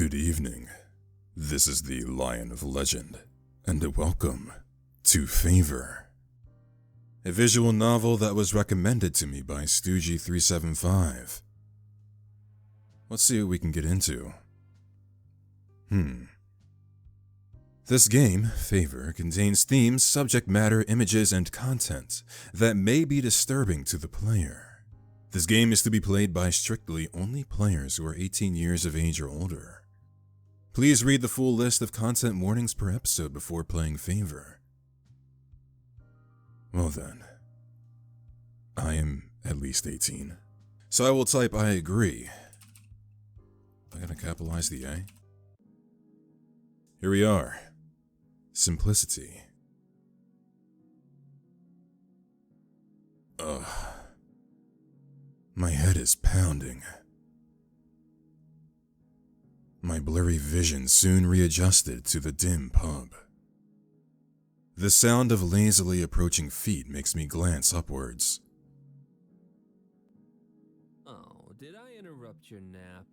Good evening. This is the Lion of Legend, and welcome to Favor, a visual novel that was recommended to me by Stoogie375. Let's see what we can get into. This game, Favor, contains themes, subject matter, images, and content that may be disturbing to the player. This game is to be played by strictly only players who are 18 years of age or older. Please read the full list of content warnings per episode before playing Favor. Well then, I am at least 18, so I will type I agree. I gotta capitalize the A. Here we are. Simplicity. My head is pounding. My blurry vision soon readjusted to the dim pub. The sound of lazily approaching feet makes me glance upwards. Oh, did I interrupt your nap?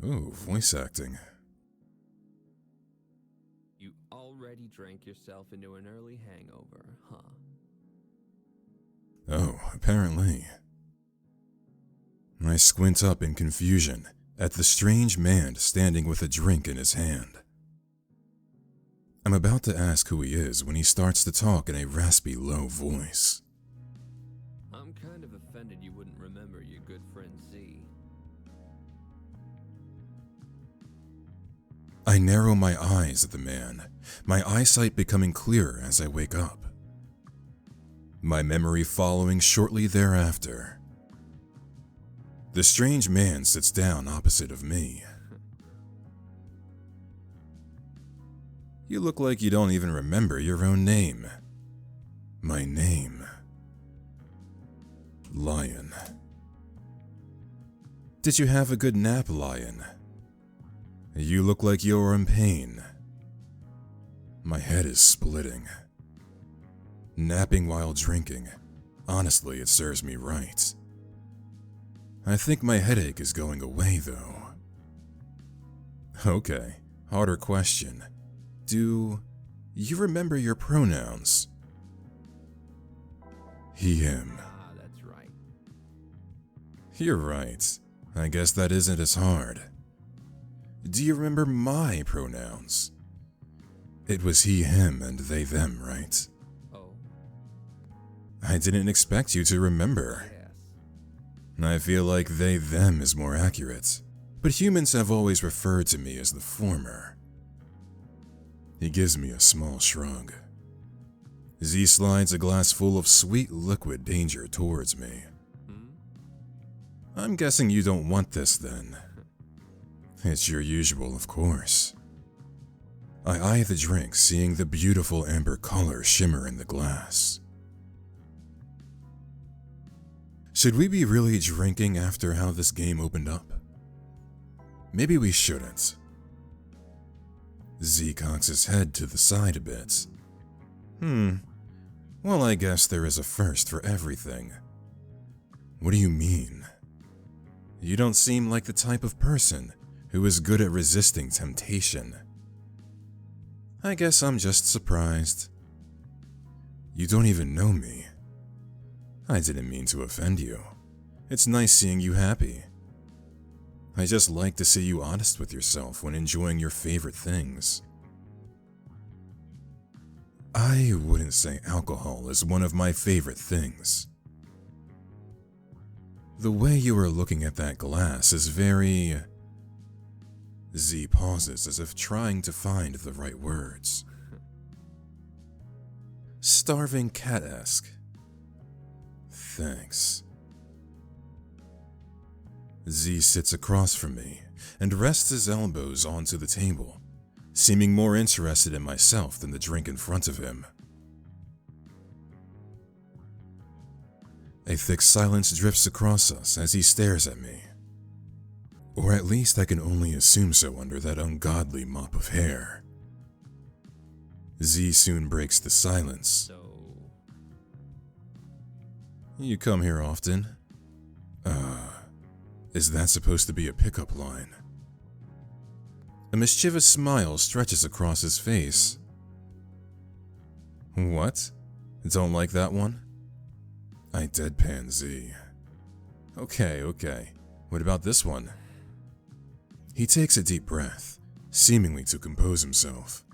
Oh, voice acting. You already drank yourself into an early hangover, huh? Oh, apparently. I squint up in confusion at the strange man standing with a drink in his hand. I'm about to ask who he is when he starts to talk in a raspy, low voice. I'm kind of offended you wouldn't remember your good friend Z. I narrow my eyes at the man, my eyesight becoming clearer as I wake up. My memory following shortly thereafter. The strange man sits down opposite of me. You look like you don't even remember your own name. My name. Lion. Did you have a good nap, Lion? You look like you're in pain. My head is splitting. Napping while drinking. Honestly, it serves me right. I think my headache is going away, though. Okay, harder question. Do you remember your pronouns? He, him. Ah, that's right. You're right. I guess that isn't as hard. Do you remember my pronouns? It was he, him, and they, them, right? Oh, I didn't expect you to remember. yes. I feel like they, them is more accurate, but humans have always referred to me as the former. He gives me a small shrug. Z slides a glass full of sweet liquid danger towards me. I'm guessing you don't want this then. It's your usual, of course. I eye the drink, seeing the beautiful amber color shimmer in the glass. Should we be really drinking after how this game opened up? Maybe we shouldn't. Z cocks his head to the side a bit. Well, I guess there is a first for everything. What do you mean? You don't seem like the type of person who is good at resisting temptation. I guess I'm just surprised. You don't even know me. I didn't mean to offend you. It's nice seeing you happy. I just like to see you honest with yourself when enjoying your favorite things. I wouldn't say alcohol is one of my favorite things. The way you are looking at that glass is very... Z pauses as if trying to find the right words. Starving cat-esque. Thanks. Z sits across from me and rests his elbows onto the table, seeming more interested in myself than the drink in front of him. A thick silence drifts across us as he stares at me. Or at least I can only assume so under that ungodly mop of hair. Z soon breaks the silence. So, You come here often? Is that supposed to be a pickup line? A mischievous smile stretches across his face. What? Don't like that one? I deadpan Z. Okay. What about this one? He takes a deep breath, seemingly to compose himself.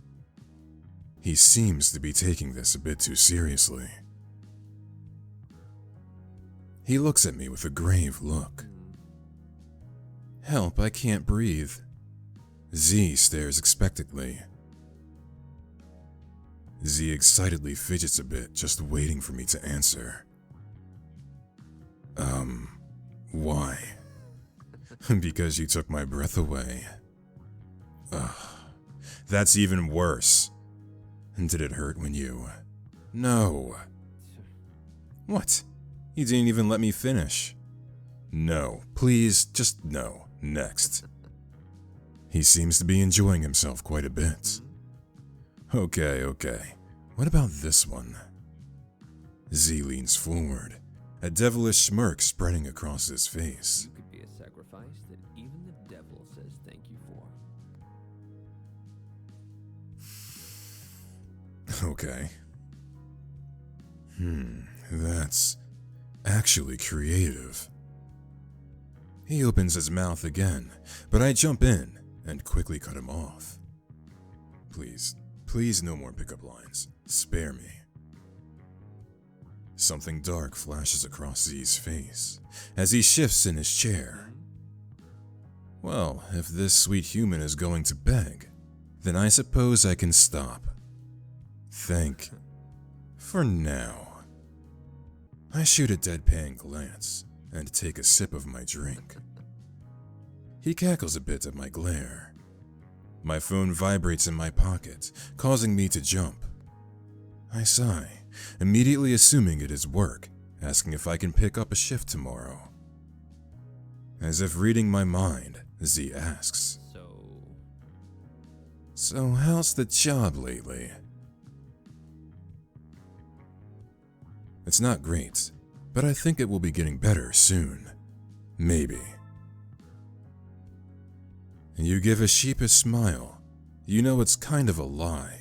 He seems to be taking this a bit too seriously. He looks at me with a grave look. Help, I can't breathe. Z stares expectantly. Z excitedly fidgets a bit, just waiting for me to answer. Why? Because you took my breath away. Ugh, that's even worse. Did it hurt when you... No. What? You didn't even let me finish. No, please, just no. Next. He seems to be enjoying himself quite a bit. Okay. What about this one? Z leans forward, a devilish smirk spreading across his face. You could be a sacrifice that even the devil says thank you for. Okay. That's actually creative. He opens his mouth again, but I jump in and quickly cut him off. Please no more pickup lines. Spare me. Something dark flashes across Z's face as he shifts in his chair. Well, if this sweet human is going to beg, then I suppose I can stop. For now. I shoot a deadpan glance and take a sip of my drink. He cackles a bit at my glare. My phone vibrates in my pocket, causing me to jump. I sigh, immediately assuming it is work, asking if I can pick up a shift tomorrow. As if reading my mind, Z asks, So how's the job lately? It's not great, but I think it will be getting better soon. Maybe. You give a sheepish smile. You know it's kind of a lie,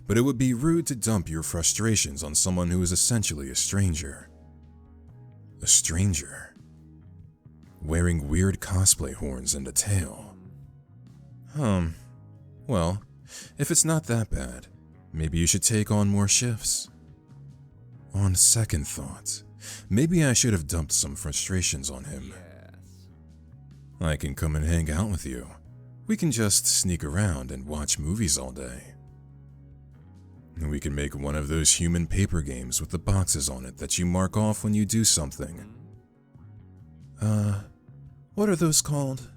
but it would be rude to dump your frustrations on someone who is essentially a stranger. A stranger. Wearing weird cosplay horns and a tail. Well, if it's not that bad, maybe you should take on more shifts. On second thought, maybe I should have dumped some frustrations on him. Yes. I can come and hang out with you. We can just sneak around and watch movies all day. We can make one of those human paper games with the boxes on it that you mark off when you do something. What are those called?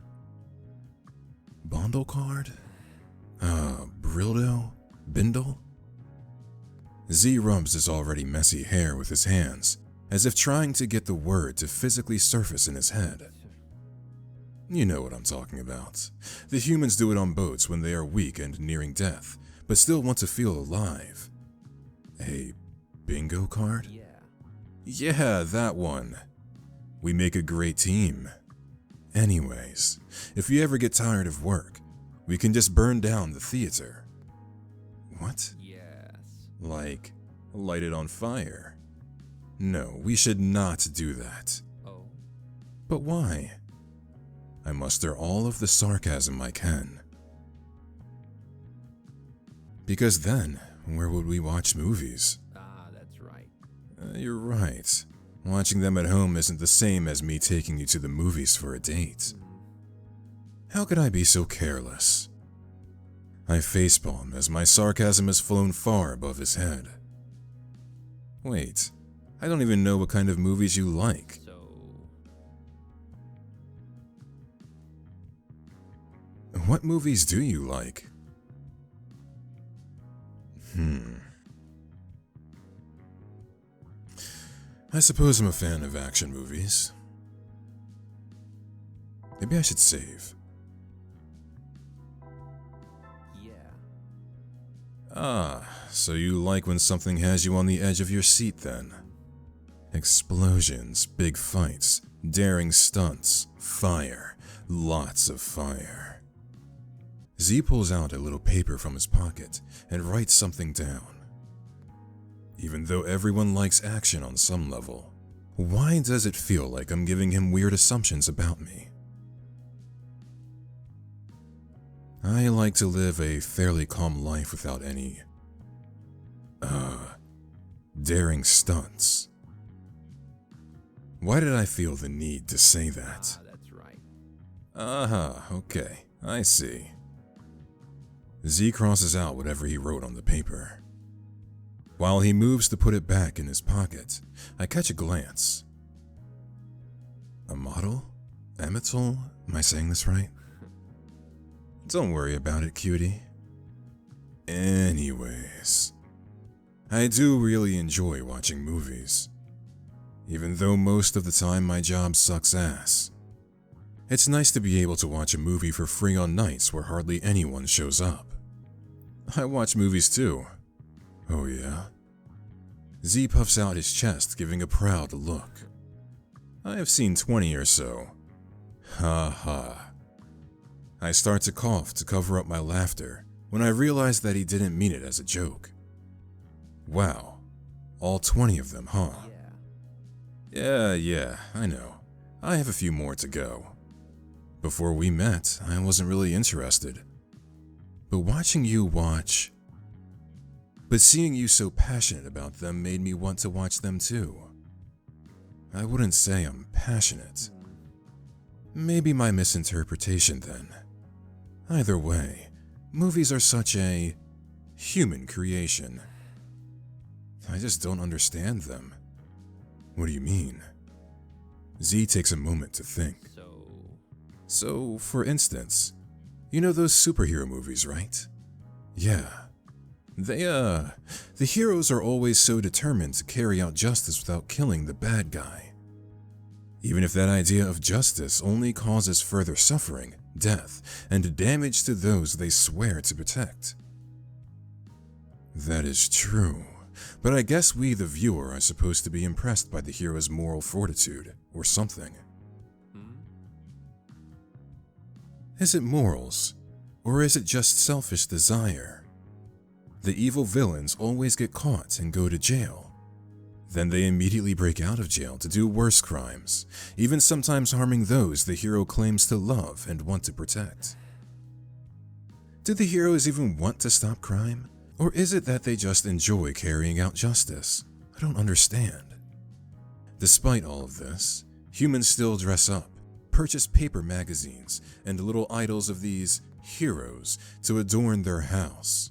Bondle card? Brildo? Bindle? Z rubs his already messy hair with his hands, as if trying to get the word to physically surface in his head. You know what I'm talking about. The humans do it on boats when they are weak and nearing death, but still want to feel alive. A bingo card? Yeah, that one. We make a great team. Anyways, if you ever get tired of work, we can just burn down the theater. What? Yes. Like, light it on fire? No, we should not do that. Oh. But why? I muster all of the sarcasm I can. Because then, where would we watch movies? Ah, that's right. You're right. Watching them at home isn't the same as me taking you to the movies for a date. How could I be so careless? I facepalm as my sarcasm has flown far above his head. Wait, I don't even know what kind of movies you like. What movies do you like? I suppose I'm a fan of action movies. Maybe I should save. Ah, so you like when something has you on the edge of your seat then? Explosions, big fights, daring stunts, fire, lots of fire. Z pulls out a little paper from his pocket and writes something down. Even though everyone likes action on some level, why does it feel like I'm giving him weird assumptions about me? I like to live a fairly calm life without any, daring stunts. Why did I feel the need to say that? That's right. Okay, I see. Z crosses out whatever he wrote on the paper. While he moves to put it back in his pocket, I catch a glance. A model? Amital? Am I saying this right? Don't worry about it, cutie. Anyways, I do really enjoy watching movies. Even though most of the time my job sucks ass. It's nice to be able to watch a movie for free on nights where hardly anyone shows up. I watch movies too. Oh yeah? Z puffs out his chest, giving a proud look. I have seen 20 or so. Ha ha. I start to cough to cover up my laughter when I realize that he didn't mean it as a joke. Wow, all 20 of them, huh? Yeah, I know. I have a few more to go. Before we met, I wasn't really interested. But watching you watch... But seeing you so passionate about them made me want to watch them too. I wouldn't say I'm passionate. Maybe my misinterpretation then. Either way, movies are such a human creation. I just don't understand them. What do you mean? Z takes a moment to think. So, for instance, you know those superhero movies, right? Yeah. The heroes are always so determined to carry out justice without killing the bad guy. Even if that idea of justice only causes further suffering, death, and damage to those they swear to protect. That is true, but I guess we, the viewer, are supposed to be impressed by the hero's moral fortitude, or something. Is it morals, or is it just selfish desire? The evil villains always get caught and go to jail. Then they immediately break out of jail to do worse crimes, even sometimes harming those the hero claims to love and want to protect. Do the heroes even want to stop crime? Or is it that they just enjoy carrying out justice? I don't understand. Despite all of this, humans still dress up, purchase paper magazines, and little idols of these heroes to adorn their house.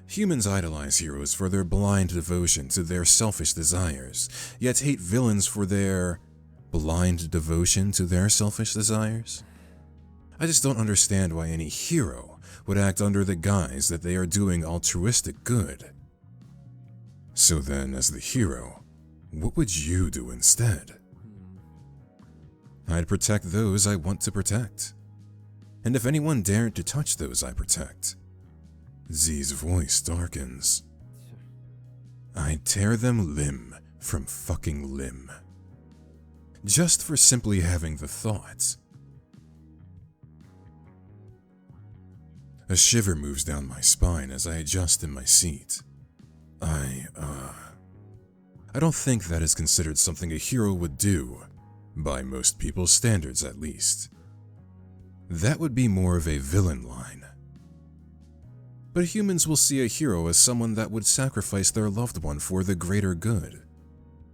Humans idolize heroes for their blind devotion to their selfish desires, yet hate villains for their blind devotion to their selfish desires. I just don't understand why any hero would act under the guise that they are doing altruistic good. So then, as the hero, what would you do instead? I'd protect those I want to protect. And if anyone dared to touch those I protect, Z's voice darkens. I'd tear them limb from fucking limb. Just for simply having the thought. A shiver moves down my spine as I adjust in my seat. I don't think that is considered something a hero would do, by most people's standards at least. That would be more of a villain line. But humans will see a hero as someone that would sacrifice their loved one for the greater good.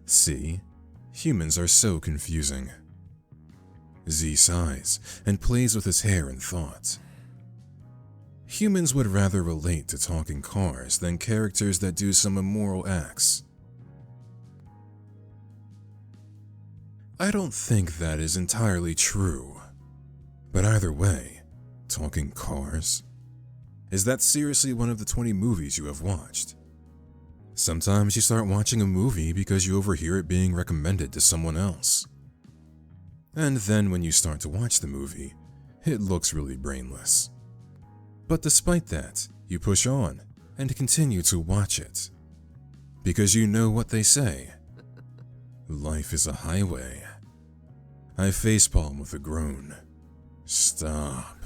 See, humans are so confusing. Z sighs and plays with his hair in thought. Humans would rather relate to talking cars than characters that do some immoral acts. I don't think that is entirely true. But either way, talking cars? Is that seriously one of the 20 movies you have watched? Sometimes you start watching a movie because you overhear it being recommended to someone else. And then when you start to watch the movie, it looks really brainless. But despite that, you push on and continue to watch it. Because you know what they say. Life is a highway. I facepalm with a groan. Stop.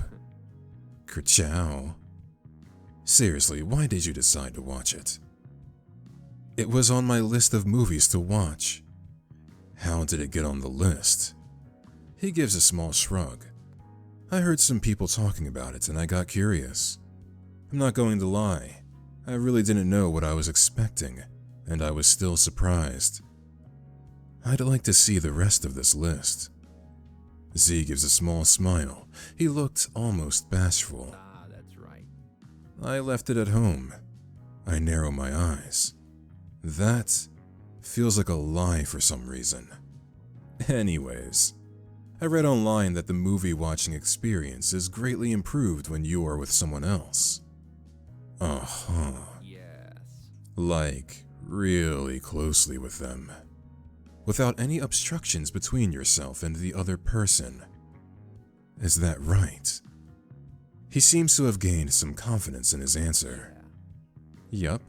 Kerchow. Seriously, why did you decide to watch it? It was on my list of movies to watch. How did it get on the list? He gives a small shrug. I heard some people talking about it and I got curious. I'm not going to lie, I really didn't know what I was expecting, and I was still surprised. I'd like to see the rest of this list. Z gives a small smile. He looked almost bashful. Ah, that's right. I left it at home. I narrow my eyes. That feels like a lie for some reason. Anyways, I read online that the movie watching experience is greatly improved when you are with someone else. Uh-huh. Yes. Like, really closely with them. Without any obstructions between yourself and the other person. Is that right? He seems to have gained some confidence in his answer. Yup,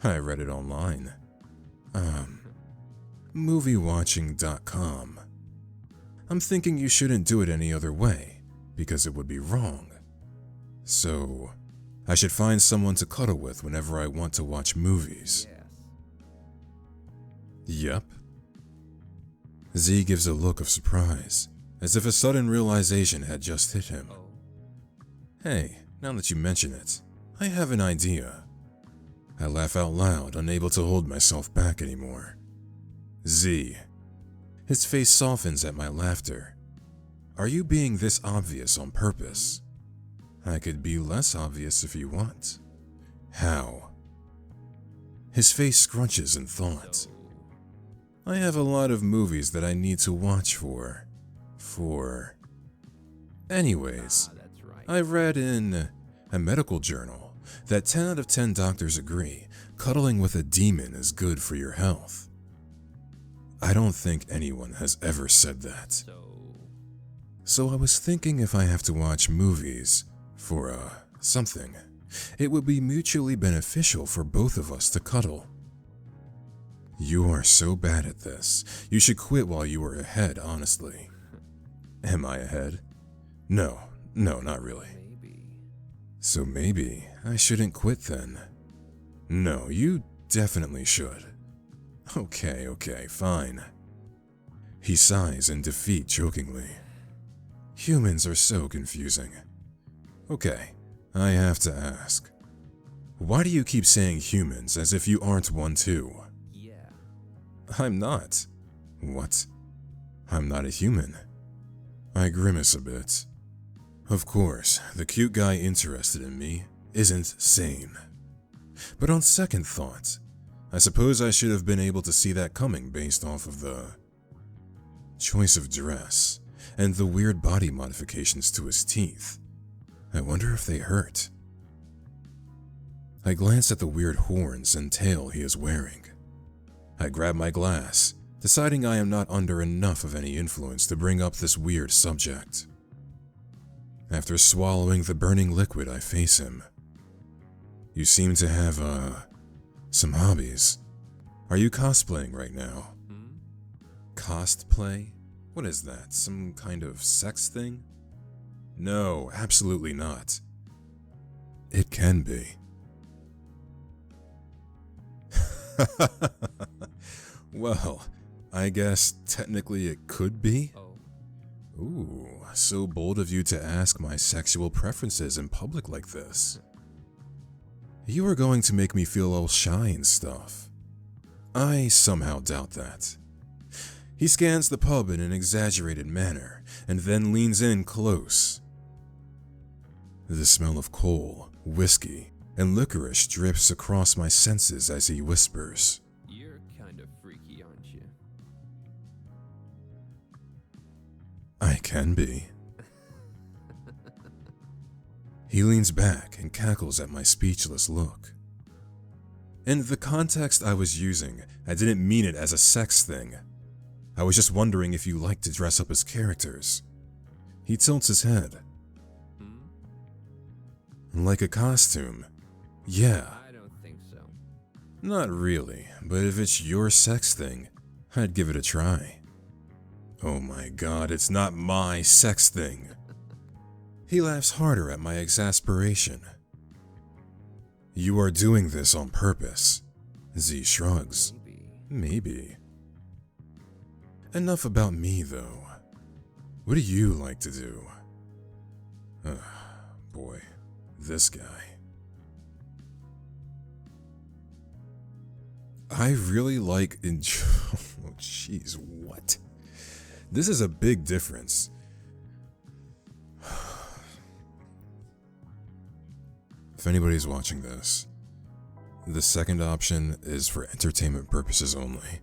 I read it online. Moviewatching.com. I'm thinking you shouldn't do it any other way, because it would be wrong. So, I should find someone to cuddle with whenever I want to watch movies. Yes. Yep. Z gives a look of surprise, as if a sudden realization had just hit him. Oh. Hey, now that you mention it, I have an idea. I laugh out loud, unable to hold myself back anymore. Z. His face softens at my laughter. Are you being this obvious on purpose? I could be less obvious if you want. How? His face scrunches in thought. So, I have a lot of movies that I need to watch for. Anyways, that's right. I read in a medical journal that 10 out of 10 doctors agree cuddling with a demon is good for your health. I don't think anyone has ever said that. So I was thinking if I have to watch movies for something, it would be mutually beneficial for both of us to cuddle. You are so bad at this. You should quit while you are ahead, honestly. Am I ahead? No, not really. Maybe. So maybe I shouldn't quit then. No, you definitely should. Okay, fine. He sighs in defeat jokingly. Humans are so confusing. Okay, I have to ask. Why do you keep saying humans as if you aren't one too? Yeah. I'm not. What? I'm not a human. I grimace a bit. Of course, the cute guy interested in me isn't sane. But on second thought, I suppose I should have been able to see that coming based off of the choice of dress and the weird body modifications to his teeth. I wonder if they hurt. I glance at the weird horns and tail he is wearing. I grab my glass, deciding I am not under enough of any influence to bring up this weird subject. After swallowing the burning liquid, I face him. You seem to have, some hobbies. Are you cosplaying right now? Cosplay? What is that? Some kind of sex thing? No, absolutely not. It can be. Well, I guess technically it could be. Oh. Ooh, so bold of you to ask my sexual preferences in public like this. You are going to make me feel all shy and stuff. I somehow doubt that. He scans the pub in an exaggerated manner and then leans in close. The smell of coal, whiskey, and licorice drips across my senses as he whispers. You're kind of freaky, aren't you? I can be. He leans back and cackles at my speechless look. In the context I was using, I didn't mean it as a sex thing. I was just wondering if you like to dress up as characters. He tilts his head. Like a costume? Yeah. I don't think so. Not really, but if it's your sex thing, I'd give it a try. Oh my god, it's not my sex thing. He laughs harder at my exasperation. You are doing this on purpose. Z shrugs. Maybe. Enough about me, though. What do you like to do? Boy, this guy. I really like oh, jeez, what? This is a big difference. If anybody's watching this, the second option is for entertainment purposes only.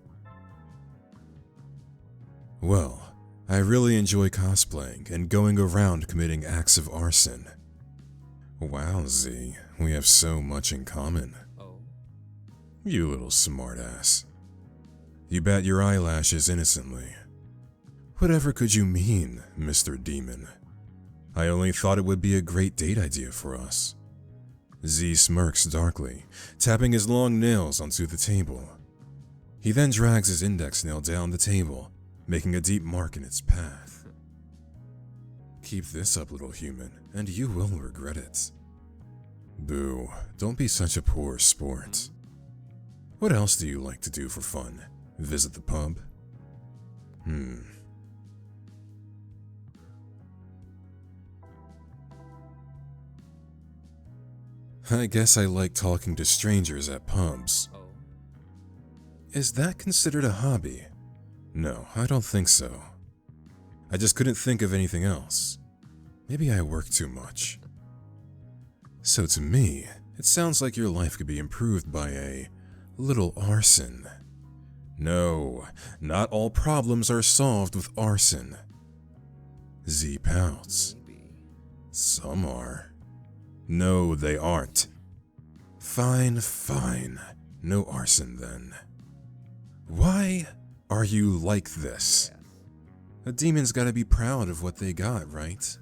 Well, I really enjoy cosplaying and going around committing acts of arson. Wow, Z, we have so much in common. Oh? You little smartass. You bat your eyelashes innocently. Whatever could you mean, Mr. Demon? I only thought it would be a great date idea for us. Z smirks darkly, tapping his long nails onto the table. He then drags his index nail down the table, making a deep mark in its path. Keep this up, little human, and you will regret it. Boo, don't be such a poor sport. What else do you like to do for fun? Visit the pub? I guess I like talking to strangers at pubs. Oh? Is that considered a hobby? No, I don't think so. I just couldn't think of anything else. Maybe I work too much. So to me, it sounds like your life could be improved by a little arson. No, not all problems are solved with arson. Z pouts. Maybe. Some are. No, they aren't. Fine, fine. No arson then. Why are you like this? Yes. A demon's gotta be proud of what they got, right?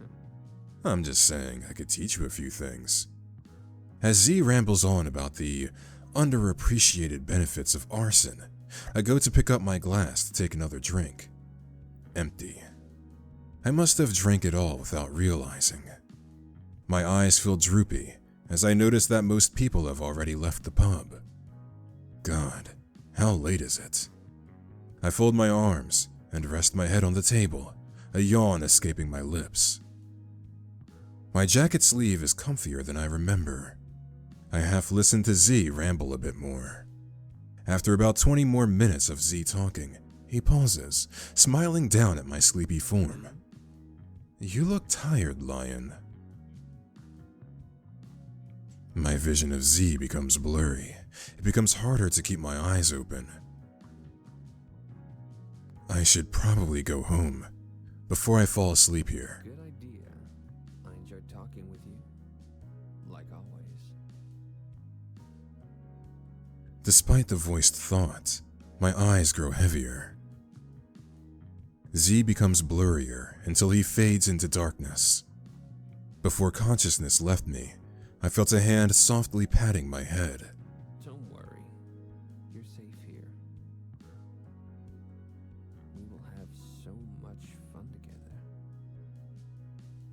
I'm just saying I could teach you a few things. As Z rambles on about the underappreciated benefits of arson, I go to pick up my glass to take another drink. Empty. I must have drank it all without realizing. My eyes feel droopy as I notice that most people have already left the pub. God, how late is it? I fold my arms and rest my head on the table, a yawn escaping my lips. My jacket sleeve is comfier than I remember. I half listen to Z ramble a bit more. After about 20 more minutes of Z talking, he pauses, smiling down at my sleepy form. You look tired, Lion. My vision of Z becomes blurry. It becomes harder to keep my eyes open. I should probably go home before I fall asleep here. Good idea. I enjoyed talking with you. Like always. Despite the voiced thought, my eyes grow heavier. Z becomes blurrier until he fades into darkness. Before consciousness left me, I felt a hand softly patting my head. Don't worry. You're safe here. We will have so much fun together.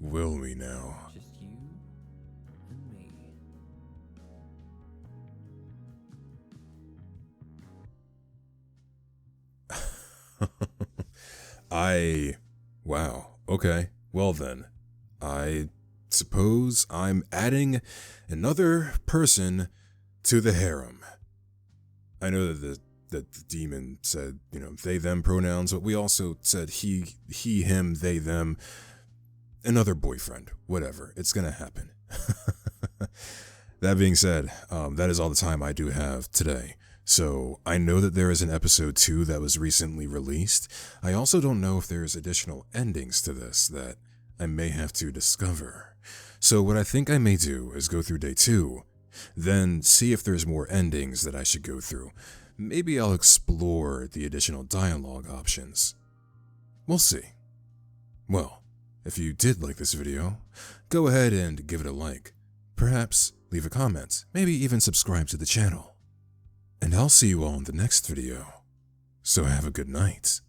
Will we now? Just you and me. Wow, okay. Well then, I suppose I'm adding another person to the harem. I know that the demon said, they, them pronouns, but we also said he, him, they, them. Another boyfriend, whatever. It's gonna happen. That being said, that is all the time I do have today. So I know that there is an episode 2 that was recently released. I also don't know if there's additional endings to this that I may have to discover. So what I think I may do is go through day 2, then see if there's more endings that I should go through. Maybe I'll explore the additional dialogue options. We'll see. Well, if you did like this video, go ahead and give it a like. Perhaps leave a comment, maybe even subscribe to the channel. And I'll see you all in the next video. So have a good night.